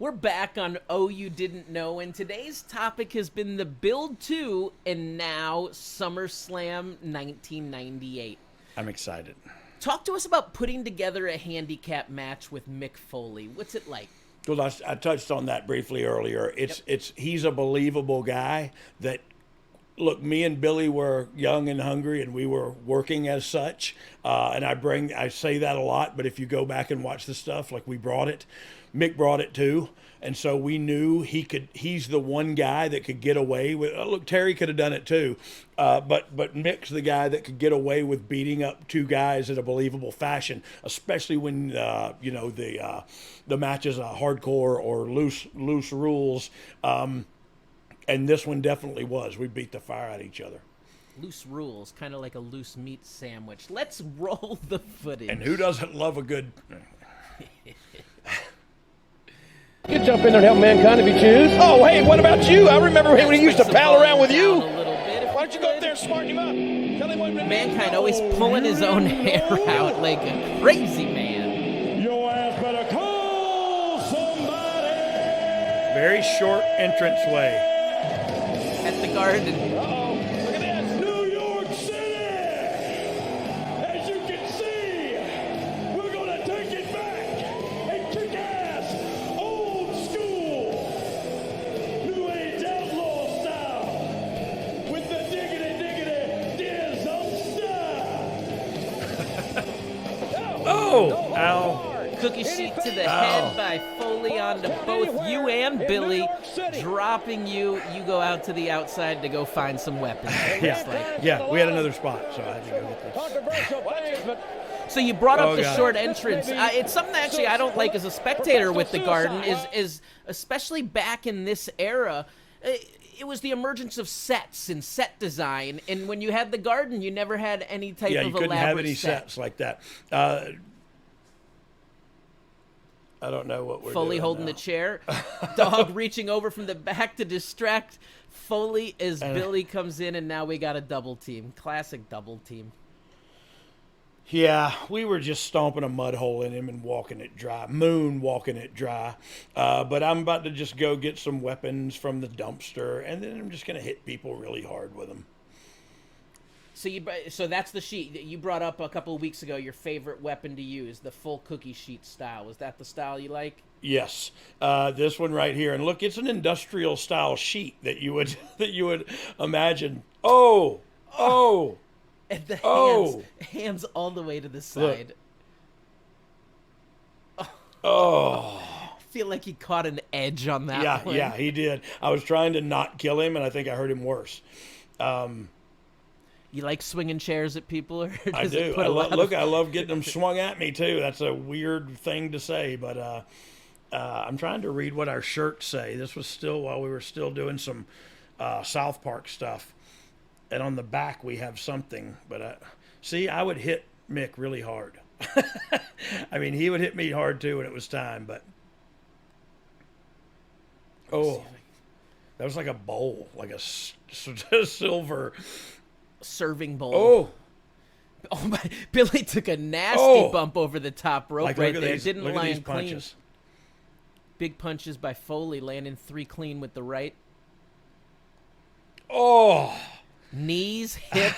We're back on Oh You Didn't Know, and today's topic has been the build to and now SummerSlam 1998. I'm excited. Talk to us about putting together a handicap match with Mick Foley. What's it like? Well, I touched on that briefly earlier. He's a believable guy that, look, me and Billy were young and hungry, and we were working as such. And I say that a lot, but if you go back and watch the stuff, like we brought it, Mick brought it too. And so we knew he's the one guy that could get away with, look, Terry could have done it too. But Mick's the guy that could get away with beating up two guys in a believable fashion, especially when, the match is a hardcore or loose rules. And this one definitely was. We beat the fire out of each other. Loose rules, kind of like a loose meat sandwich. Let's roll the footage. And who doesn't love a good... You jump in there and help Mankind if you choose. Oh, hey, what about you? I remember when he used to pal around with you. Why don't you go up there and smarten him up? Tell him what Mankind always pulling his own hair out like a crazy man. Your ass better call somebody. Very short entranceway. At the Garden. Uh-oh, look at this. New York City. As you can see, we're going to take it back and kick ass. Old school. New age outlaw style. With the diggity style. Oh! Ow. Cookie sheet to the head by Foley onto both you and Billy, dropping you. You go out to the outside to go find some weapons. Yeah, we had another spot, so I had to go get this. So you brought up the short entrance. It's something actually I don't like as a spectator with the Garden, is especially back in this era. It was the emergence of sets and set design, and when you had the Garden, you never had any type of elaborate you couldn't have any set. sets like that. I don't know what we're Foley doing holding now. the chair. Dogg reaching over from the back to distract Foley as Billy comes in, and now we got a double team. Classic double team. Yeah, we were just stomping a mud hole in him and walking it dry. Walking it dry. But I'm about to just go get some weapons from the dumpster, and then I'm just going to hit people really hard with them. So that's the sheet that you brought up a couple of weeks ago. Your favorite weapon to use, the full cookie sheet style. Is that the style you like? Yes, this one right here, and look, it's an industrial style sheet that you would imagine. Oh, And the hands all the way to the side. Oh. I feel like he caught an edge on that one. Yeah, he did. I was trying to not kill him, and I think I hurt him worse. You like swinging chairs at people? Or does I do. It put I I love getting them swung at me too. That's a weird thing to say, but I'm trying to read what our shirts say. This was still while we were still doing some South Park stuff, and on the back we have something. But I would hit Mick really hard. I mean, he would hit me hard too when it was time. But that was like a bowl, like a silver serving bowl. Oh my! Billy took a nasty bump over the top rope like, right look at there. these, Didn't look at land these clean. punches. Big punches by Foley, landing 3 clean with the right. Oh. Knees, hip,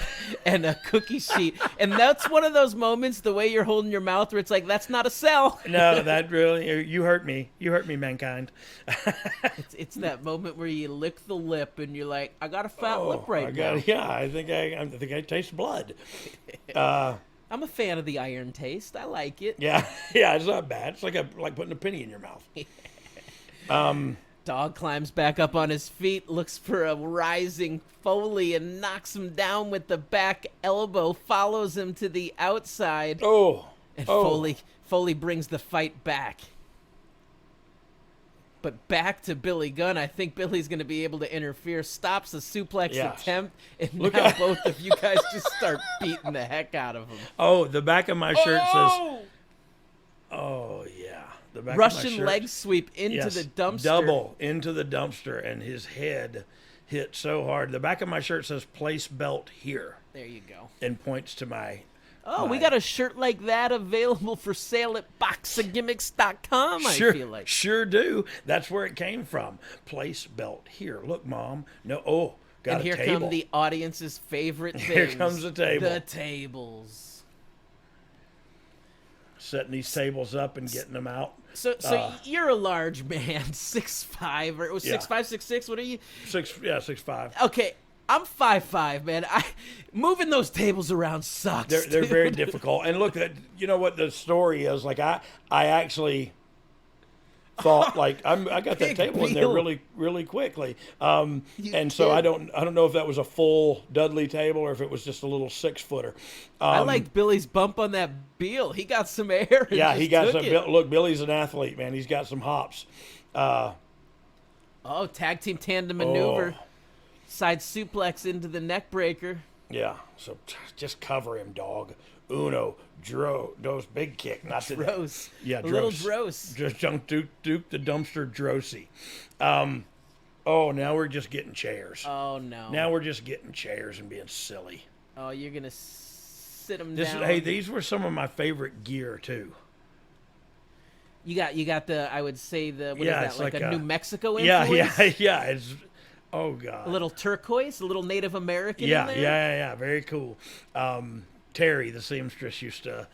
and a cookie sheet. And that's one of those moments, the way you're holding your mouth, where it's like, that's not a sell. No, that really, you hurt me. You hurt me, Mankind. It's that moment where you lick the lip and you're like, I got a fat lip right now. Yeah, I think I taste blood. I'm a fan of the iron taste. I like it. Yeah, it's not bad. It's like putting a penny in your mouth. Dogg climbs back up on his feet, looks for a rising Foley and knocks him down with the back elbow, follows him to the outside. And Foley brings the fight back. But back to Billy Gunn. I think Billy's going to be able to interfere, stops the suplex attempt, and now both of you guys just start beating the heck out of him. Oh, the back of my shirt says, oh, yeah. The back Russian of my shirt, leg sweep into the dumpster. Double into the dumpster, and his head hit so hard. The back of my shirt says place belt here. There you go. And points to my Oh, we got a shirt like that available for sale at boxofgimmicks.com, I feel like. Sure do. That's where it came from. Place belt. Here, look, Mom. No, got and a here table. come the audience's favorite things. Here comes the table. The tables. Setting these tables up and getting them out. So you're a large man, 6'5", or 6'5", 6'6", what are you? 6'5". Okay. I'm 5'5", man. Moving those tables around sucks. They're very difficult. And look, you know what the story is? Like I actually thought I got that table in there really, really quickly. And so I don't know if that was a full Dudley table or if it was just a little 6-footer. I liked Billy's bump on that Beal. He got some air. Yeah, he got some. Look, Billy's an athlete, man. He's got some hops. Tag team tandem maneuver. Side suplex into the neck breaker. Yeah, so just cover him, dog. Uno, dos, big kick. Not the Dros. Yeah, a little Dros. Just Duke the dumpster Drosy. Now we're just getting chairs. Oh, no. Now we're just getting chairs and being silly. Oh, you're going to sit them down. Hey, these were some of my favorite gear, too. You got the, I would say, what is that, like a New Mexico Yeah. influence? It's... Oh, God. A little turquoise, a little Native American in there? Yeah. Very cool. Terry, the seamstress, used to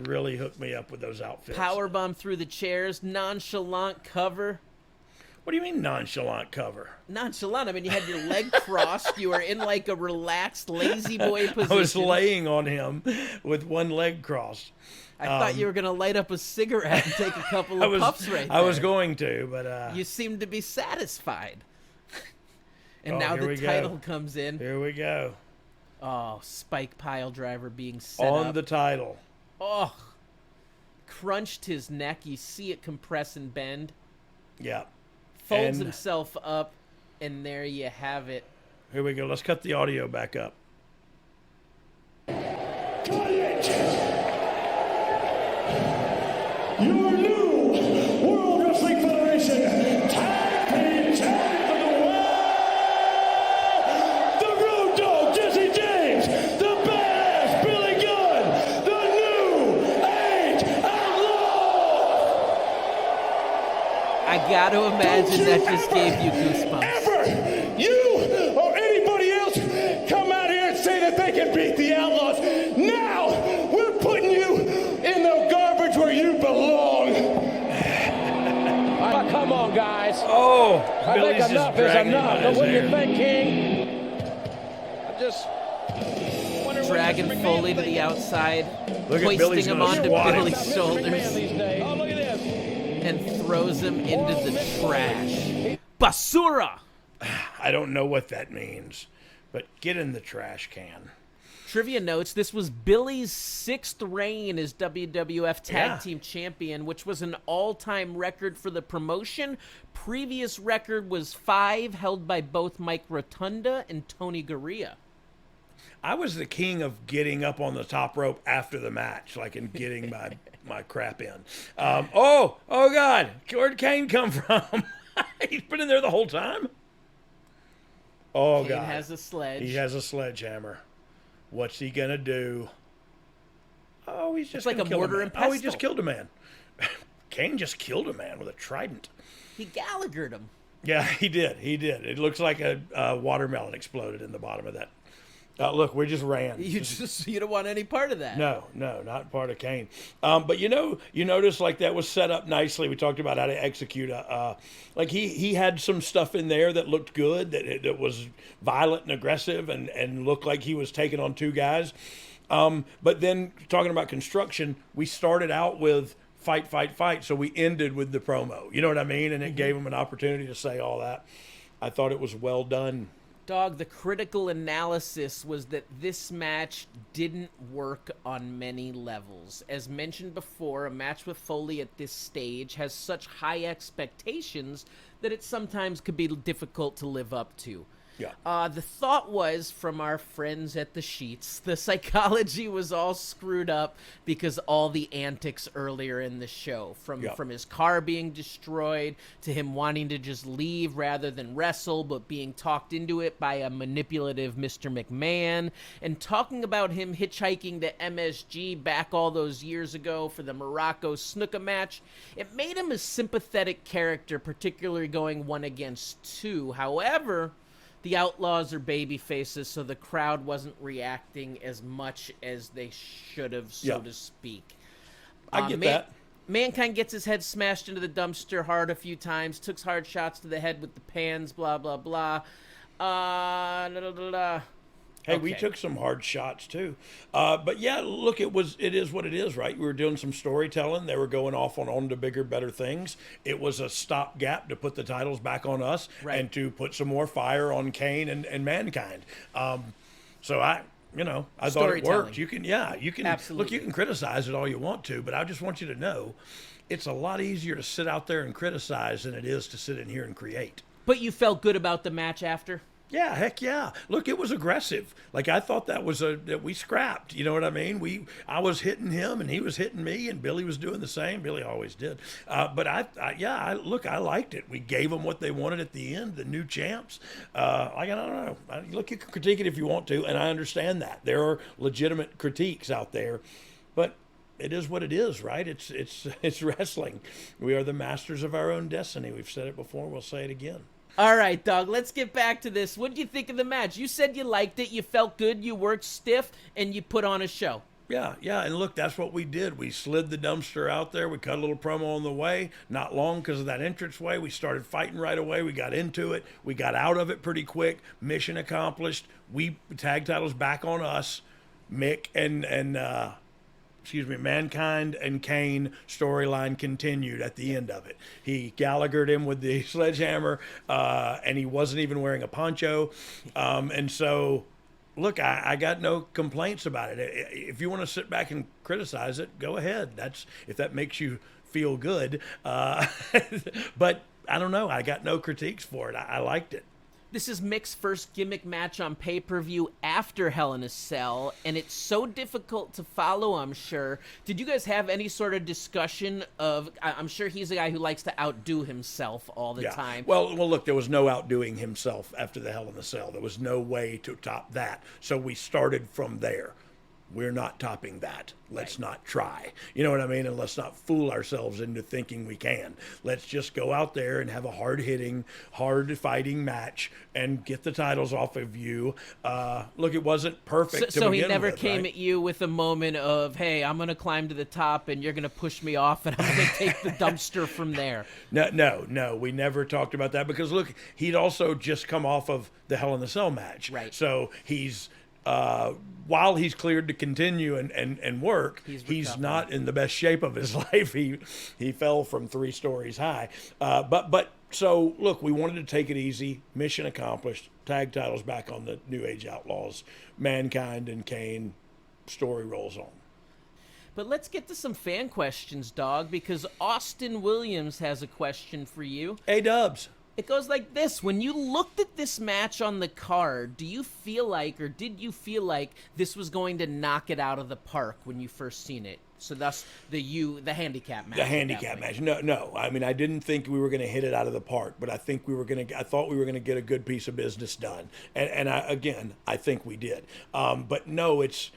really hook me up with those outfits. Powerbomb through the chairs, nonchalant cover. What do you mean nonchalant cover? Nonchalant? I mean, you had your leg crossed. You were in like a relaxed, lazy boy position. I was laying on him with one leg crossed. I thought you were going to light up a cigarette and take a couple of puffs right there. I was going to, but... You seemed to be satisfied. And now the title comes in. Here we go. Oh, Spike pile driver being set up. On the title. Oh. Crunched his neck. You see it compress and bend. Yeah. Folds himself up, and there you have it. Here we go. Let's cut the audio back up. Cut it! Your new World Wrestling Federation Tag Team Champions of the World! The Road Dogg, Jesse James! The Badass Billy Gunn! The New Age Outlaws! I got to imagine that just gave you goosebumps. Ever you or anybody else come out here and say that they can beat the Outlaws, now we're putting you in the garbage where you belong. Come on, guys. Oh, I Billy's think enough is enough. What do you think, King? I just dragging Foley to the outside, Look at hoisting Billy's him gonna onto squat him. Billy's shoulders, Oh, look at this. and throws him into the trash. Basura! I don't know what that means, but get in the trash can. Trivia notes, this was Billy's 6th reign as WWF Tag Team Champion, which was an all-time record for the promotion. Previous record was 5, held by both Mike Rotunda and Tony Gurria. I was the king of getting up on the top rope after the match, like in getting my crap in. Oh God, where'd Kane come from? He's been in there the whole time? Oh, Kane God. has a sledge. He has a sledgehammer. What's he going to do? Oh, he's just like a mortar and pestle. Oh, he just killed a man. Kane just killed a man with a trident. He Gallagher'd him. Yeah, he did. It looks like a watermelon exploded in the bottom of that. Look, we just ran. You don't want any part of that. No, not part of Kane. But you notice like that was set up nicely. We talked about how to execute like he had some stuff in there that looked good, that was violent and aggressive and looked like he was taking on 2 guys. But then talking about construction, we started out with fight. So we ended with the promo. You know what I mean? And it gave him an opportunity to say all that. I thought it was well done. Dogg, the critical analysis was that this match didn't work on many levels. As mentioned before, a match with Foley at this stage has such high expectations that it sometimes could be difficult to live up to. Yeah. The thought was, from our friends at the Sheets, the psychology was all screwed up because all the antics earlier in the show, from his car being destroyed to him wanting to just leave rather than wrestle, but being talked into it by a manipulative Mr. McMahon, and talking about him hitchhiking to MSG back all those years ago for the Morocco Snuka match. It made him a sympathetic character, particularly going 1 against 2. However, the Outlaws are baby faces, so the crowd wasn't reacting as much as they should have, so to speak. I get that. Mankind gets his head smashed into the dumpster hard a few times, took hard shots to the head with the pans, blah, blah, blah. Hey, we took some hard shots too. But yeah, look, it is what it is, right? We were doing some storytelling. They were going off on to bigger, better things. It was a stopgap to put the titles back on us and to put some more fire on Kane and Mankind. So I thought it worked. You can Absolutely. Look, you can criticize it all you want to, but I just want you to know it's a lot easier to sit out there and criticize than it is to sit in here and create. But you felt good about the match after? Yeah, heck yeah. Look, it was aggressive. Like, I thought that we scrapped. You know what I mean? I was hitting him and he was hitting me, and Billy was doing the same. Billy always did. But I liked it. We gave them what they wanted at the end, the new champs. I don't know. Look, you can critique it if you want to, and I understand that. There are legitimate critiques out there, but it is what it is, right? It's wrestling. We are the masters of our own destiny. We've said it before. We'll say it again. All right, Dogg, let's get back to this. What did you think of the match? You said you liked it, you felt good, you worked stiff, and you put on a show. Yeah, and look, that's what we did. We slid the dumpster out there. We cut a little promo on the way. Not long because of that entranceway. We started fighting right away. We got into it. We got out of it pretty quick. Mission accomplished. Tag titles back on us. Mick and Mankind and Kane storyline continued at the end of it. He Gallaghered him with the sledgehammer, and he wasn't even wearing a poncho. And so, look, I got no complaints about it. If you want to sit back and criticize it, go ahead. If that makes you feel good. But I don't know. I got no critiques for it. I liked it. This is Mick's first gimmick match on pay-per-view after Hell in a Cell, and it's so difficult to follow, I'm sure. Did you guys have any sort of discussion of, I'm sure he's a guy who likes to outdo himself all the time. Well, look, there was no outdoing himself after the Hell in a Cell. There was no way to top that. So we started from there. We're not topping that. Let's not try. You know what I mean? And let's not fool ourselves into thinking we can. Let's just go out there and have a hard-hitting, hard-fighting match and get the titles off of you. Look, it wasn't perfect So he never with, came right? at you with a moment of, hey, I'm going to climb to the top and you're going to push me off and I'm going to take the dumpster from there. No. We never talked about that because, look, he'd also just come off of the Hell in a Cell match. Right. So he's... while he's cleared to continue and work, he's not in the best shape of his life. He fell from 3 stories high. But so look, we wanted to take it easy. Mission accomplished. Tag titles back on the New Age Outlaws. Mankind and Kane. Story rolls on. But let's get to some fan questions, Dogg, because Austin Williams has a question for you. Hey, Dubs. It goes like this. When you looked at this match on the card, did you feel like this was going to knock it out of the park when you first seen it? So thus the handicap match. The handicap match. No. I mean, I didn't think we were going to hit it out of the park, but I thought we were going to get a good piece of business done. And I think we did. But no, it's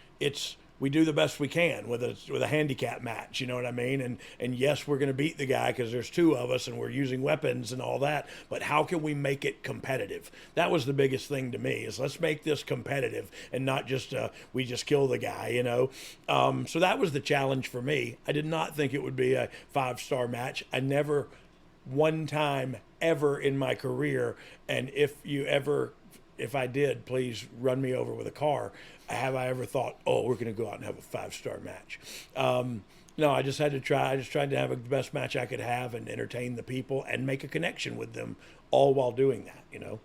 we do the best we can with a handicap match, you know what I mean? And yes, we're going to beat the guy because there's 2 of us and we're using weapons and all that, but how can we make it competitive? That was the biggest thing to me, is let's make this competitive and not just we just kill the guy, you know? So that was the challenge for me. I did not think it would be a 5-star match. I never, one time ever in my career, and if I did, please run me over with a car. Have I ever thought, we're going to go out and have a 5-star match? No, I just had to try. I just tried to have the best match I could have and entertain the people and make a connection with them, all while doing that, you know?